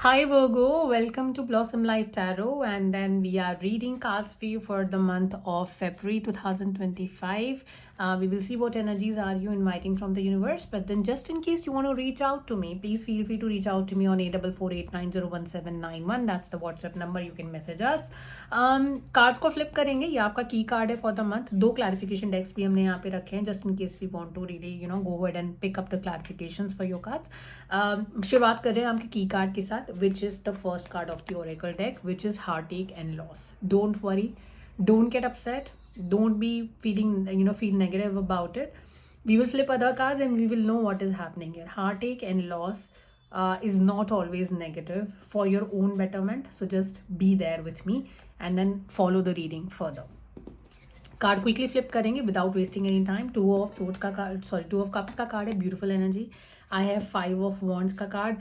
Hi Virgo, welcome to Blossom Life Tarot, and then we are reading cards for you for the month of February 2025. We will see what energies are you inviting from the universe, but then just in case you want to reach out to me, please feel free to reach out to me on 8448901791. That's the WhatsApp number. You can message us. Cards को flip करेंगे. ये आपका key card है for the month. दो clarification decks भी हमने यहाँ पे रखे हैं just in case we want to really go ahead and pick up the clarifications for your cards. शुरुआत कर रहे हैं आपके की कार्ड के साथ, which is the first card of the oracle deck, which is heartache and loss. Don't worry, don't get upset, don't be feeling feel negative about it. We will flip other cards and we will know what is happening here. Heartache and loss is not always negative, for your own betterment, so just be there with me and then follow the reading further. Card quickly flip करेंगे without wasting any time. Two of swords का card, sorry two of cups का card है, beautiful energy. I have five of wands का card,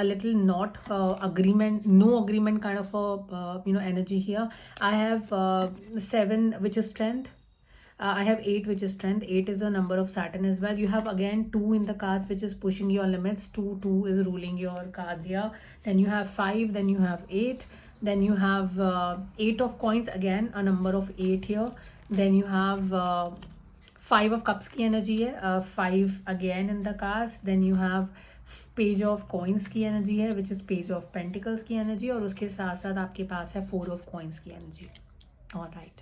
a little not agreement, no agreement kind of a energy here. I have 7, which is strength. I have 8, which is strength. 8 is the number of Saturn as well. You have again 2 in the cards, which is pushing your limits. 2 is ruling your cards here. Then you have 5, then you have 8, then you have 8 of coins, again a number of 8 here. Then you have 5 of cups की energy है, 5 again in the cards. Then you have page of coins की energy है, which is page of pentacles की energy, और उसके साथ साथ आपके पास है 4 ऑफ कॉइन्स की एनर्जी. Alright,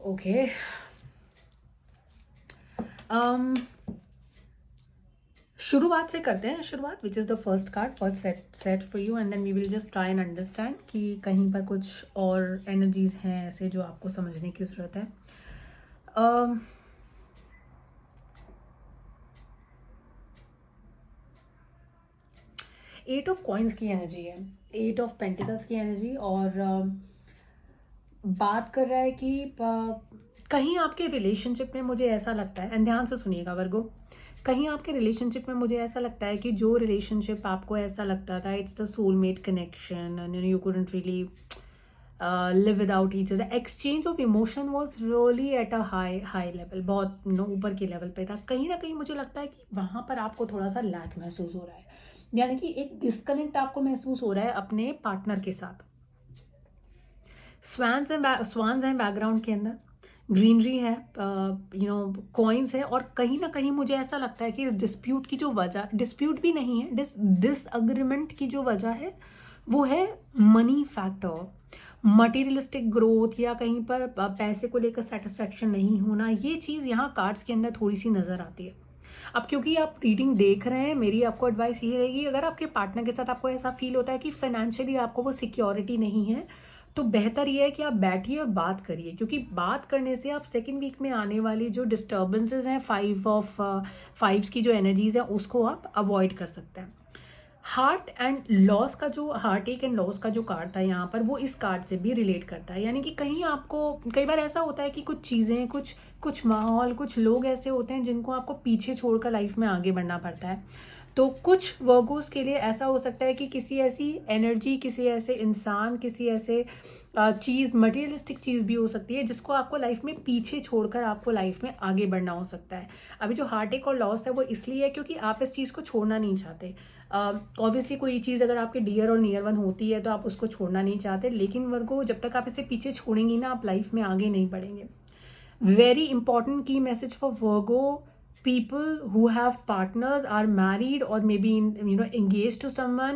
okay. शुरुआत से करते हैं शुरुआत, which is the first card first set for you, and then we will just try and understand कि कहीं पर कुछ और एनर्जीज हैं ऐसे जो आपको समझने की जरूरत है. एट ऑफ कॉइन्स की एनर्जी है, 8 ऑफ पेंटिकल्स की एनर्जी, और बात कर रहा है कि कहीं आपके रिलेशनशिप में मुझे ऐसा लगता है, एंड ध्यान से सुनिएगा वर्गो, कहीं आपके रिलेशनशिप में मुझे ऐसा लगता है कि जो रिलेशनशिप आपको ऐसा लगता था it's the soulmate connection and you couldn't really live without each other. Exchange of emotion was really at a high level, बहुत ऊपर के लेवल पे था. कहीं ना कहीं मुझे लगता है कि वहाँ पर आपको थोड़ा सा लैक महसूस हो रहा है, यानी कि एक डिस्कनेक्ट आपको महसूस हो रहा है अपने पार्टनर के साथ. स्वान्स हैं बैकग्राउंड के अंदर, ग्रीनरी है, कॉइन्स है, और कहीं ना कहीं मुझे ऐसा लगता है कि इस डिस्प्यूट की जो वजह, डिस्प्यूट भी नहीं है, डिसअग्रीमेंट की जो वजह है वो है मनी फैक्टर, मटेरियलिस्टिक ग्रोथ, या कहीं पर पैसे को लेकर सेटिस्फैक्शन नहीं होना. ये चीज़ यहाँ कार्ड्स के अंदर थोड़ी सी नज़र आती है. अब क्योंकि आप रीडिंग देख रहे हैं, मेरी आपको एडवाइस ये रहेगी, अगर आपके पार्टनर के साथ आपको ऐसा फील होता है कि फाइनेंशियली आपको वो सिक्योरिटी नहीं है, तो बेहतर ये है कि आप बैठिए और बात करिए, क्योंकि बात करने से आप सेकेंड वीक में आने वाली जो डिस्टर्बेंसेज हैं, 5 ऑफ 5 की जो एनर्जीज हैं, उसको आप अवॉइड कर सकते हैं. हार्ट एंड लॉस का जो हार्टएक एंड लॉस का जो कार्ड था यहाँ पर, वो इस कार्ड से भी रिलेट करता है. यानी कि कहीं आपको कई बार ऐसा होता है कि कुछ चीज़ें, कुछ माहौल, कुछ लोग ऐसे होते हैं जिनको आपको पीछे छोड़कर लाइफ में आगे बढ़ना पड़ता है. तो कुछ वर्गोस के लिए ऐसा हो सकता है कि किसी ऐसी एनर्जी, किसी ऐसे इंसान, किसी ऐसे चीज़, मटेरियलिस्टिक चीज़ भी हो सकती है जिसको आपको लाइफ में पीछे छोड़कर आपको लाइफ में आगे बढ़ना हो सकता है. अभी जो हार्टएक और लॉस है वो इसलिए है क्योंकि आप इस चीज़ को छोड़ना नहीं चाहते. ऑब्वियसली कोई चीज़ अगर आपके डियर और नियर वन होती है तो आप उसको छोड़ना नहीं चाहते, लेकिन वर्गो जब तक आप इसे पीछे छोड़ेंगी ना, आप लाइफ में आगे नहीं बढ़ेंगे. वेरी इंपॉर्टेंट की message for Virgo: people who have partners, are married or maybe engaged to someone,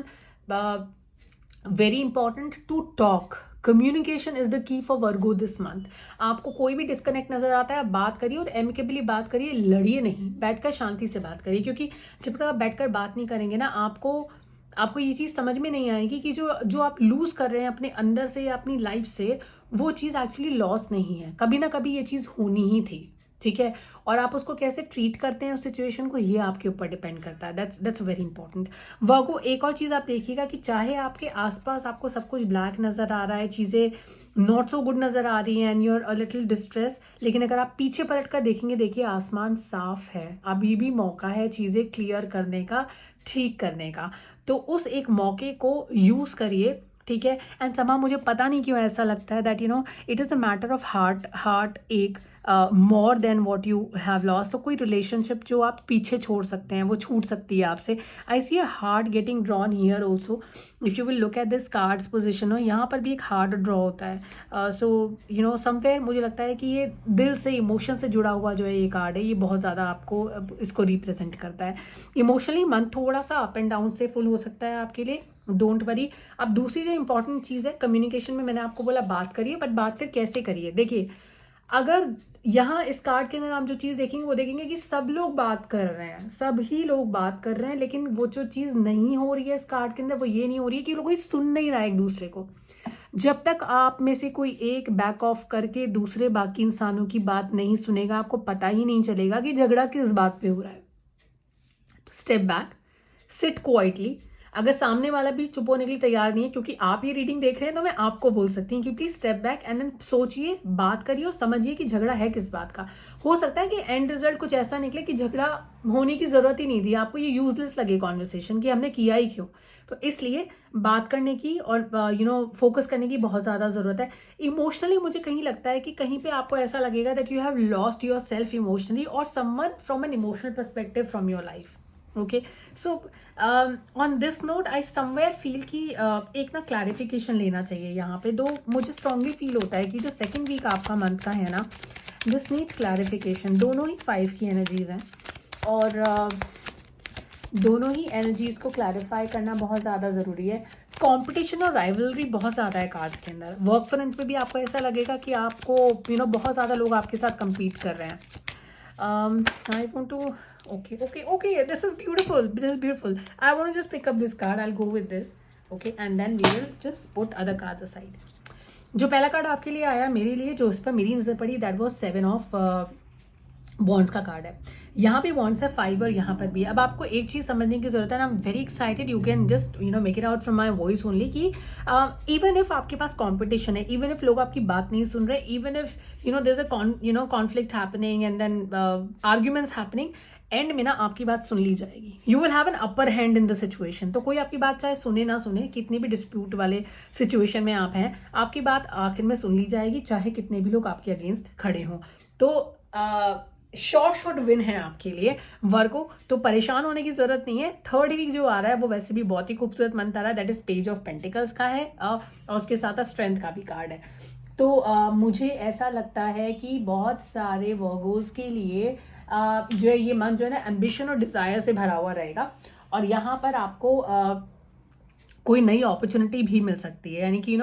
very important to talk. Communication is the key for Virgo this month. आपको कोई भी डिस्कनेक्ट नजर आता है, आप बात करिए और एमिकेबली बात करिए, लड़िए नहीं, बैठकर शांति से बात करिए, क्योंकि जब तक आप बैठकर बात नहीं करेंगे ना, आपको ये चीज़ समझ में नहीं आएगी कि जो आप लूज कर रहे हैं अपने अंदर से या अपनी लाइफ से, वो चीज़ एक्चुअली लॉस नहीं है. कभी ना कभी ये चीज़ होनी ही थी, ठीक है, और आप उसको कैसे ट्रीट करते हैं उस सिचुएशन को, ये आपके ऊपर डिपेंड करता है. That's very important. वर्गो, एक और चीज़ आप देखिएगा कि चाहे आपके आसपास आपको सब कुछ ब्लैक नज़र आ रहा है, चीज़ें नॉट सो गुड नज़र आ रही हैं, and you're a little distress, लेकिन अगर आप पीछे पलट कर देखेंगे, देखिए आसमान साफ है, अभी भी मौका है चीज़ें क्लियर करने का, ठीक करने का. तो उस एक मौके को यूज़ करिए, ठीक है. एंड समा मुझे पता नहीं क्यों ऐसा लगता है that it is a matter of heartache more than what you have lost. तो कोई रिलेशनशिप जो आप पीछे छोड़ सकते हैं वो छूट सकती है आपसे। I see a heart getting drawn here also, if you will look at this cards position हो, यहाँ पर भी एक हार्ट ड्रॉ होता है। सो यू नो समवेयर मुझे लगता है कि ये दिल से, इमोशन से जुड़ा हुआ जो है ये कार्ड है, ये बहुत ज़्यादा आपको इसको रिप्रेजेंट करता है। इमोशनली मन थोड़ा सा अप एंड डाउन से फुल हो सकता है आपके लिए, डोंट वरी। अब दूसरी जो इंपॉर्टेंट चीज़ है कम्युनिकेशन में, मैंने आपको बोला बात करिए, बट बात फिर कैसे करिए। देखिए, अगर यहाँ इस कार्ड के अंदर आप जो चीज़ देखेंगे वो देखेंगे कि सब लोग बात कर रहे हैं, सभी लोग बात कर रहे हैं, लेकिन वो जो चीज़ नहीं हो रही है इस कार्ड के अंदर वो ये नहीं हो रही है कि लोग कोई सुन नहीं रहा है एक दूसरे को। जब तक आप में से कोई एक बैक ऑफ करके दूसरे बाकी इंसानों की बात नहीं सुनेगा, आपको पता ही नहीं चलेगा कि झगड़ा किस बात पे हो रहा है। तो स्टेप बैक, सिट क्वाइटली। अगर सामने वाला भी चुप होने के लिए तैयार नहीं है, क्योंकि आप ये रीडिंग देख रहे हैं तो मैं आपको बोल सकती हूँ कि please step back and then सोचिए, बात करिए और समझिए कि झगड़ा है किस बात का। हो सकता है कि एंड रिजल्ट कुछ ऐसा निकले कि झगड़ा होने की जरूरत ही नहीं थी, आपको ये यूजलेस लगे कॉन्वर्सेशन कि हमने किया ही क्यों। तो इसलिए बात करने की और फोकस करने की बहुत ज़्यादा ज़रूरत है। इमोशनली मुझे कहीं लगता है कि कहीं पे आपको ऐसा लगेगा that you have lost yourself emotionally और someone from an emotional perspective from your life. Okay, so on this note I somewhere feel कि एक ना क्लैरिफिकेशन लेना चाहिए यहाँ पे। दो मुझे स्ट्रांगली फील होता है कि जो सेकेंड वीक आपका मंथ का है ना, दिस नीड्स क्लैरिफिकेशन। दोनों ही 5 की एनर्जीज हैं और दोनों ही एनर्जीज को क्लैरिफाई करना बहुत ज़्यादा ज़रूरी है। कंपटीशन और राइवलरी बहुत ज़्यादा है कार्ड्स के अंदर। वर्क फ्रंट पे भी आपको ऐसा लगेगा कि आपको बहुत ज़्यादा लोग आपके साथ compete कर रहे हैं। I want to okay, this is beautiful. I want to just pick up this card. I'll go with this, okay, and then we will just put other cards aside. जो पहला कार्ड आपके लिए आया मेरे लिए, जो उस पर मेरी नजर पड़ी, दैट वाज 7 ऑफ बॉन्ड्स का कार्ड है। यहाँ भी बॉन्ड्स है 5 और यहाँ पर भी। अब आपको एक चीज समझने की जरूरत है, I am very excited, you can just make it out from my voice only, कि इवन इफ आपके पास कॉम्पिटिशन है, इवन इफ लोग आपकी बात नहीं सुन रहे, even if there is a conflict happening and then arguments happening, and में ना आपकी बात सुन ली जाएगी। You will have an upper hand in the situation. तो कोई आपकी बात चाहे सुने ना सुने, कितनी भी डिस्प्यूट वाले सिचुएशन में आप हैं, आपकी बात आखिर में सुन ली जाएगी, चाहे कितने भी लोग आपके अगेंस्ट खड़े हों। तो शॉर्ट विन है आपके लिए वर्गो, तो परेशान होने की जरूरत नहीं है। थर्ड वीक जो आ रहा है वो वैसे भी बहुत ही खूबसूरत मंथ आ रहा है, that is page of pentacles का है और उसके साथ स्ट्रेंथ का भी कार्ड है। तो मुझे ऐसा लगता है कि बहुत सारे वर्गोज के लिए जो है ये मंथ जो है ना एम्बिशन और डिजायर से भरा हुआ रहेगा, और यहाँ पर आपको कोई नई अपॉर्चुनिटी भी मिल सकती है। यानी कि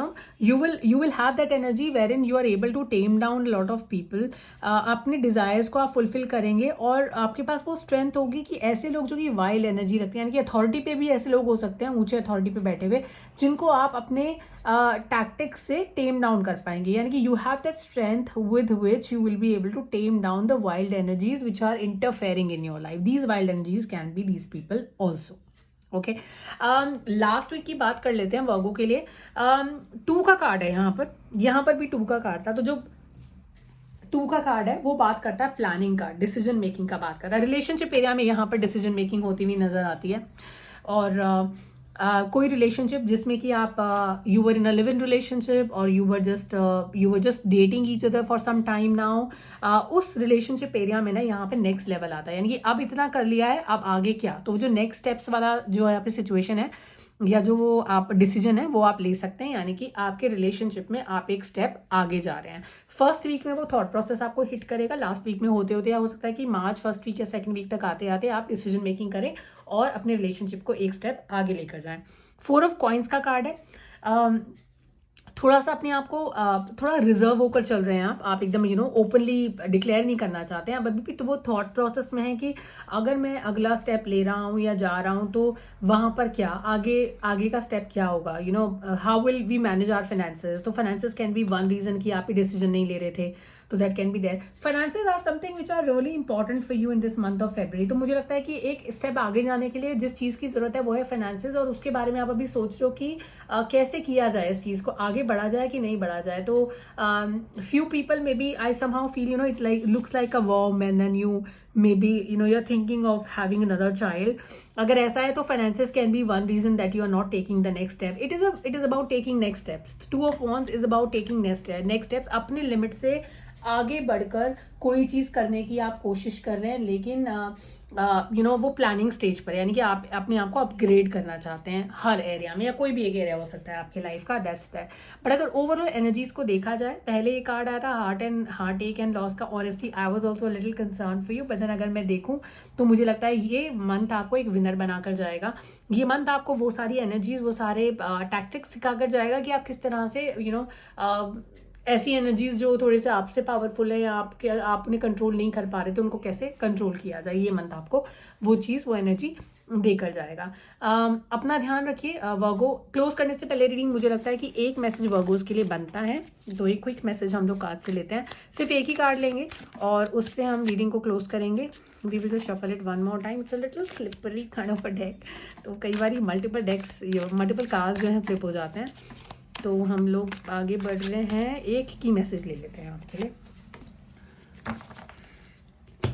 you will have that energy where in you are able to tame down lot of people. अपने डिजायर्स को आप फुलफिल करेंगे और आपके पास वो स्ट्रेंथ होगी कि ऐसे लोग जो कि वाइल्ड एनर्जी रखते हैं, यानी कि अथॉरिटी पे भी ऐसे लोग हो सकते हैं, ऊंचे अथॉरिटी पे बैठे हुए, जिनको आप अपने टैक्टिक्स से टेम डाउन कर पाएंगे। यानी कि you have that strength with which you will be able to tame down the wild energies which are interfering in your life. These wild energies can be these people also. Okay, last week की बात कर लेते हैं वर्गो के लिए। 2 का card है यहाँ पर भी 2 का कार्ड था। तो जो 2 का कार्ड है वो बात करता है प्लानिंग का, डिसीजन मेकिंग का बात करता है। रिलेशनशिप एरिया में यहाँ पर डिसीजन मेकिंग होती हुई नजर आती है, और कोई रिलेशनशिप जिसमें कि आप you were in a live in relationship और you were just dating each other for some time now, उस रिलेशनशिप एरिया में ना यहाँ पे नेक्स्ट लेवल आता है। यानी कि अब इतना कर लिया है, अब आगे क्या, तो जो नेक्स्ट स्टेप्स वाला जो यहाँ पे सिचुएशन है या जो वो आप डिसीजन है वो आप ले सकते हैं। यानी कि आपके रिलेशनशिप में आप एक स्टेप आगे जा रहे हैं। फर्स्ट वीक में वो थॉट प्रोसेस आपको हिट करेगा, लास्ट वीक में होते होते या हो सकता है कि मार्च फर्स्ट वीक या सेकंड वीक तक आते आते आप डिसीजन मेकिंग करें और अपने रिलेशनशिप को एक स्टेप आगे लेकर जाएं। 4 ऑफ कॉइंस का कार्ड है। थोड़ा सा अपने आप को थोड़ा रिजर्व होकर चल रहे हैं आप एकदम ओपनली डिक्लेयर नहीं करना चाहते हैं, अभी भी तो वो थॉट प्रोसेस में है कि अगर मैं अगला स्टेप ले रहा हूँ या जा रहा हूँ तो वहां पर क्या आगे का स्टेप क्या होगा, how will we manage our finances. तो finances can be one reason कि आप ही डिसीजन नहीं ले रहे थे, तो that can be there. Finances are something which are really important for you in this month of February. तो मुझे लगता है कि एक स्टेप आगे जाने के लिए जिस चीज़ की जरूरत है वो है फाइनेंसेस, और उसके बारे में आप अभी सोच रहे हो कि कैसे किया जाए, इस चीज़ को आगे बढ़ा जाए कि नहीं बढ़ा जाए। तो few people may be I somehow feel it like looks like a warm and then you may be you are thinking of having another child. अगर ऐसा है तो finances can be one reason that you are not taking the next step. It is about taking next steps. 2 of wands is about taking next step. अपने limit से आगे बढ़कर कोई चीज़ करने की आप कोशिश कर रहे हैं, लेकिन वो प्लानिंग स्टेज पर है, यानी कि आप अपने आप को अपग्रेड करना चाहते हैं हर एरिया में, या कोई भी एक एरिया हो सकता है आपके लाइफ का, दैट्स दैट। बट अगर ओवरऑल एनर्जीज को देखा जाए, पहले ये कार्ड आया था हार्ट एक एंड लॉस का। Honestly I was also little concern for you, but then अगर मैं देखूं तो मुझे लगता है ये मंथ आपको एक विनर बनाकर जाएगा। ये मंथ आपको वो सारी एनर्जीज, वो सारे टैक्टिक्स सिखाकर जाएगा कि आप किस तरह से ऐसी एनर्जीज जो थोड़े से आपसे पावरफुल है या आप उन्हें कंट्रोल नहीं कर पा रहे थे, उनको कैसे कंट्रोल किया जाए। ये मंथ आपको वो चीज़, वो एनर्जी देकर जाएगा। अपना ध्यान रखिए। वर्गो, क्लोज करने से पहले रीडिंग मुझे लगता है कि एक मैसेज वर्गोज के लिए बनता है, तो एक क्विक मैसेज हम लोग कार्ड से लेते हैं। सिर्फ एक ही कार्ड लेंगे और उससे हम रीडिंग को क्लोज करेंगे। We will shuffle it one more time. It's a little slippery kind of a deck, तो कई बार मल्टीपल कार्ड्स जो हैं फ्लिप हो जाते हैं। तो हम लोग आगे बढ़ रहे हैं, एक की मैसेज ले लेते हैं आपके लिए।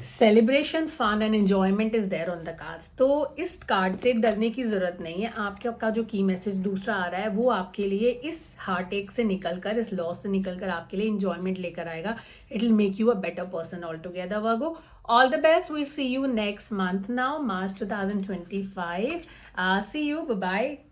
Celebration, fun and enjoyment is there on the cards. तो इस कार्ड से डरने की जरूरत नहीं है। आपका जो की मैसेज दूसरा आ रहा है वो आपके लिए इस हार्ट एक से निकलकर, इस लॉस से निकलकर आपके लिए एंजॉयमेंट लेकर आएगा। It will make you a better person all together Virgo. All the best. We see you next month now, March 2025. See you. Bye bye.